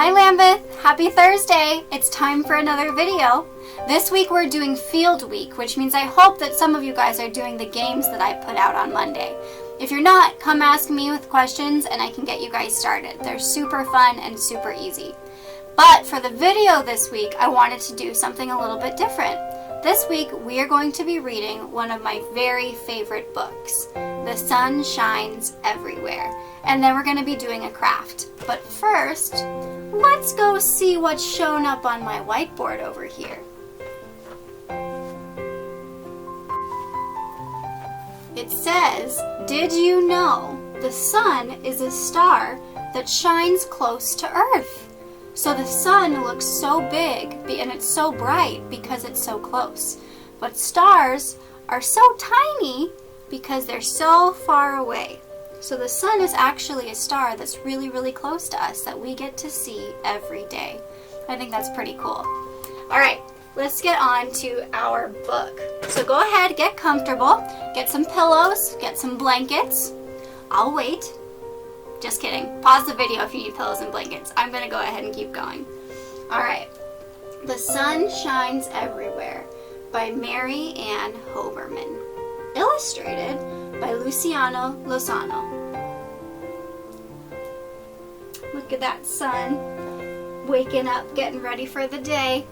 Hi Lambeth! Happy Thursday! It's time for another video. This week we're doing Field Week, which means I hope that some of you guys are doing the games that I put out on Monday. If you're not, come ask me with questions and I can get you guys started. They're super fun and super easy. But for the video this week, I wanted to do something a little bit different. This week we are going to be reading one of my very favorite books, The Sun Shines Everywhere. And then we're going to be doing a craft. But first, let's go see what's shown up on my whiteboard over here. It says, did you know the sun is a star that shines close to Earth? So the sun looks so big and it's so bright because it's so close. But stars are so tiny because they're so far away. So the sun is actually a star that's really, really close to us that we get to see every day. I think that's pretty cool. All right, let's get on to our book. So go ahead, get comfortable, get some pillows, get some blankets. I'll wait. Just kidding. Pause the video if you need pillows and blankets. I'm going to go ahead and keep going. All right. The Sun Shines Everywhere by Mary Ann Hoberman. Illustrated by Luciano Lozano. Look at that sun waking up, getting ready for the day.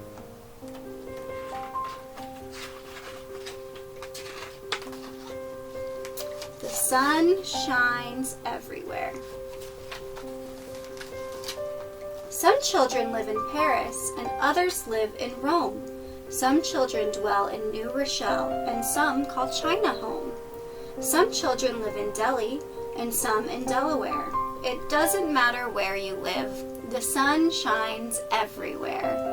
The sun shines everywhere. Some children live in Paris and others live in Rome. Some children dwell in New Rochelle and some call China home. Some children live in Delhi and some in Delaware. It doesn't matter where you live. The sun shines everywhere.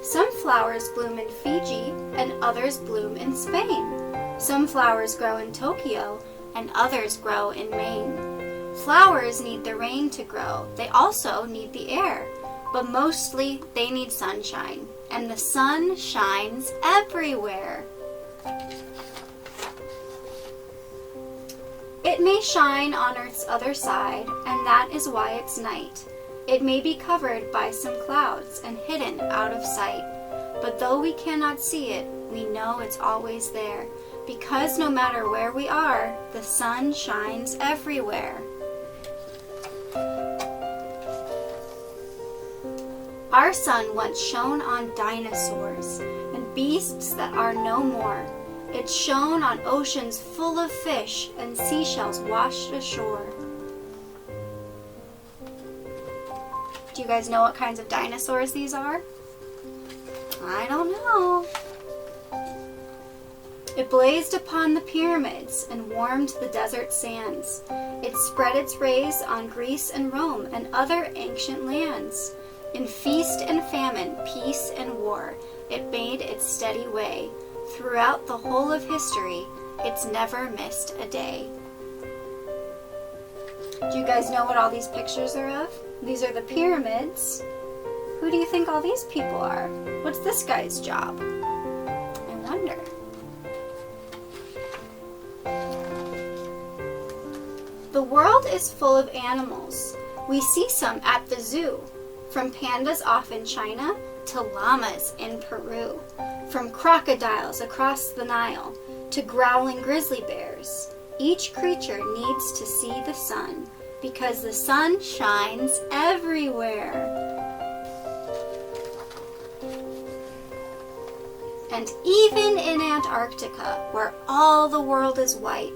Some flowers bloom in Fiji and others bloom in Spain. Some flowers grow in Tokyo and others grow in Maine. Flowers need the rain to grow. They also need the air. But mostly they need sunshine. And the sun shines everywhere. It may shine on Earth's other side, and that is why it's night. It may be covered by some clouds and hidden out of sight. But though we cannot see it, we know it's always there. Because no matter where we are, the sun shines everywhere. Our sun once shone on dinosaurs and beasts that are no more. It shone on oceans full of fish and seashells washed ashore. Do you guys know what kinds of dinosaurs these are? I don't know. It blazed upon the pyramids and warmed the desert sands. It spread its rays on Greece and Rome and other ancient lands. In feast and famine, peace and war, it made its steady way. Throughout the whole of history, it's never missed a day. Do you guys know what all these pictures are of? These are the pyramids. Who do you think all these people are? What's this guy's job? I wonder. The world is full of animals. We see some at the zoo. From pandas off in China to llamas in Peru. From crocodiles across the Nile to growling grizzly bears. Each creature needs to see the sun because the sun shines everywhere. And even in Antarctica, where all the world is white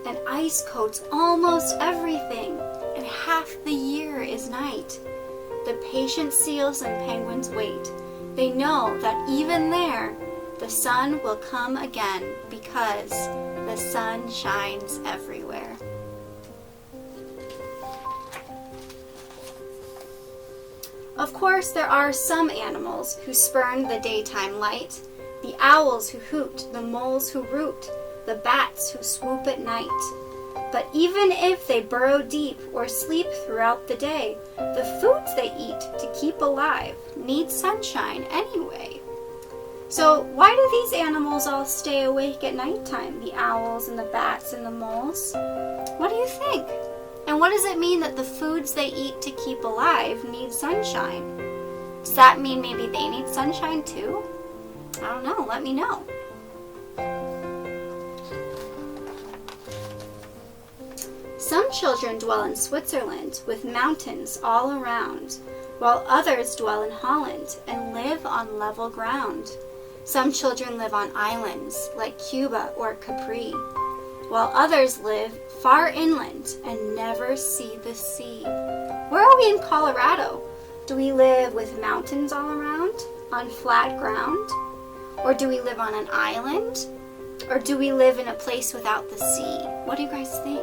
and ice coats almost everything and half the year is night, the patient seals and penguins wait. They know that even there, the sun will come again because the sun shines everywhere. Of course, there are some animals who spurn the daytime light. The owls who hoot, the moles who root, the bats who swoop at night. But even if they burrow deep or sleep throughout the day, the foods they eat to keep alive need sunshine anyway. So why do these animals all stay awake at nighttime, the owls and the bats and the moles? What do you think? And what does it mean that the foods they eat to keep alive need sunshine? Does that mean maybe they need sunshine too? I don't know. Let me know. Some children dwell in Switzerland with mountains all around, while others dwell in Holland and live on level ground. Some children live on islands like Cuba or Capri, while others live far inland and never see the sea. Where are we in Colorado? Do we live with mountains all around, on flat ground? Or do we live on an island? Or do we live in a place without the sea? What do you guys think?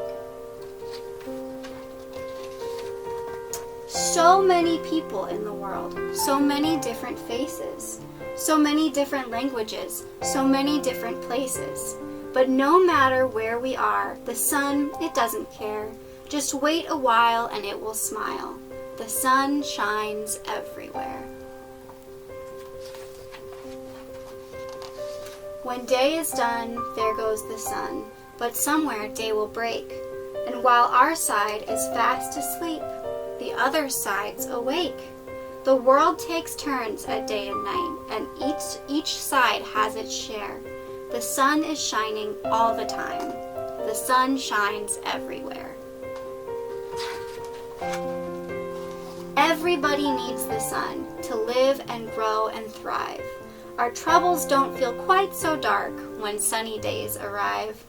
So many people in the world, so many different faces, so many different languages, so many different places. But no matter where we are, the sun, it doesn't care. Just wait a while and it will smile. The sun shines everywhere. When day is done, there goes the sun, but somewhere day will break. And while our side is fast asleep, the other side's awake. The world takes turns at day and night, and each side has its share. The sun is shining all the time. The sun shines everywhere. Everybody needs the sun to live and grow and thrive. Our troubles don't feel quite so dark when sunny days arrive.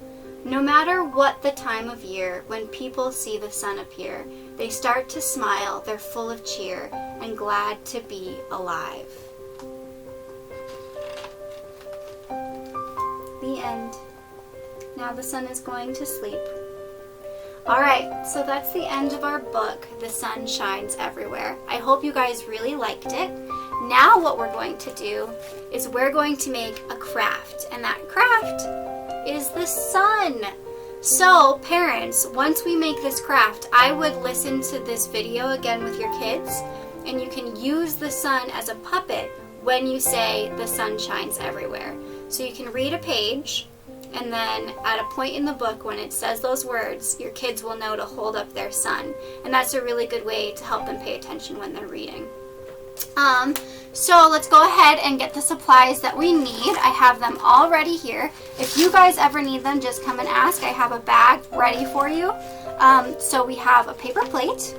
No matter what the time of year, when people see the sun appear, they start to smile, they're full of cheer, and glad to be alive. The end. Now the sun is going to sleep. Alright, so that's the end of our book, The Sun Shines Everywhere. I hope you guys really liked it. Now what we're going to do is we're going to make a craft, and that craft is the sun. So parents, once we make this craft, I would listen to this video again with your kids, and you can use the sun as a puppet when you say the sun shines everywhere. So you can read a page, and then at a point in the book when it says those words, your kids will know to hold up their sun. And that's a really good way to help them pay attention when they're reading. So let's go ahead and get the supplies that we need. I have them all ready here. If you guys ever need them, just come and ask. I have a bag ready for you. So we have a paper plate,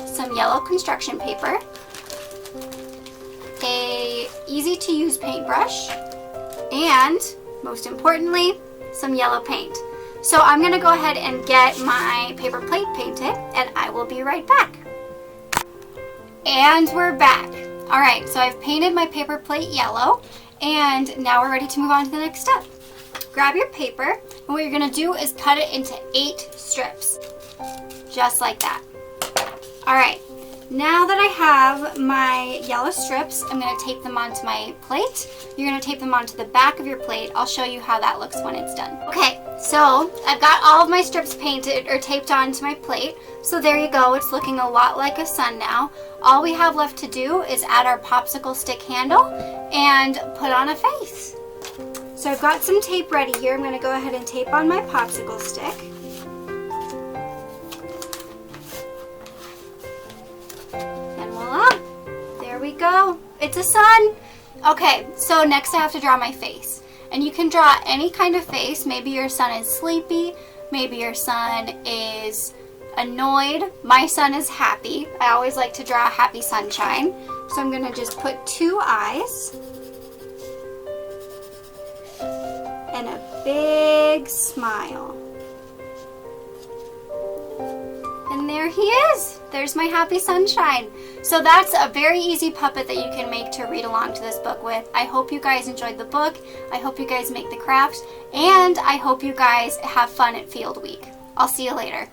some yellow construction paper, a easy to use paintbrush, and most importantly, some yellow paint. So I'm gonna go ahead and get my paper plate painted, and I will be right back. And we're back. All right, so I've painted my paper plate yellow, and now we're ready to move on to the next step. Grab your paper, and what you're gonna do is cut it into 8 strips, just like that. All right, now that I have my yellow strips, I'm gonna tape them onto my plate. You're gonna tape them onto the back of your plate. I'll show you how that looks when it's done. Okay, so I've got all of my strips painted or taped onto my plate. So there you go, it's looking a lot like a sun now. All we have left to do is add our popsicle stick handle and put on a face. So I've got some tape ready here. I'm gonna go ahead and tape on my popsicle stick. And voila, there we go. It's a sun. Okay, so next I have to draw my face. And you can draw any kind of face. Maybe your son is sleepy. Maybe your son is annoyed. My son is happy. I always like to draw a happy sunshine. So I'm gonna just put 2 eyes and a big smile. And there he is. There's my happy sunshine. So that's a very easy puppet that you can make to read along to this book with. I hope you guys enjoyed the book. I hope you guys make the craft. And I hope you guys have fun at Field Week. I'll see you later.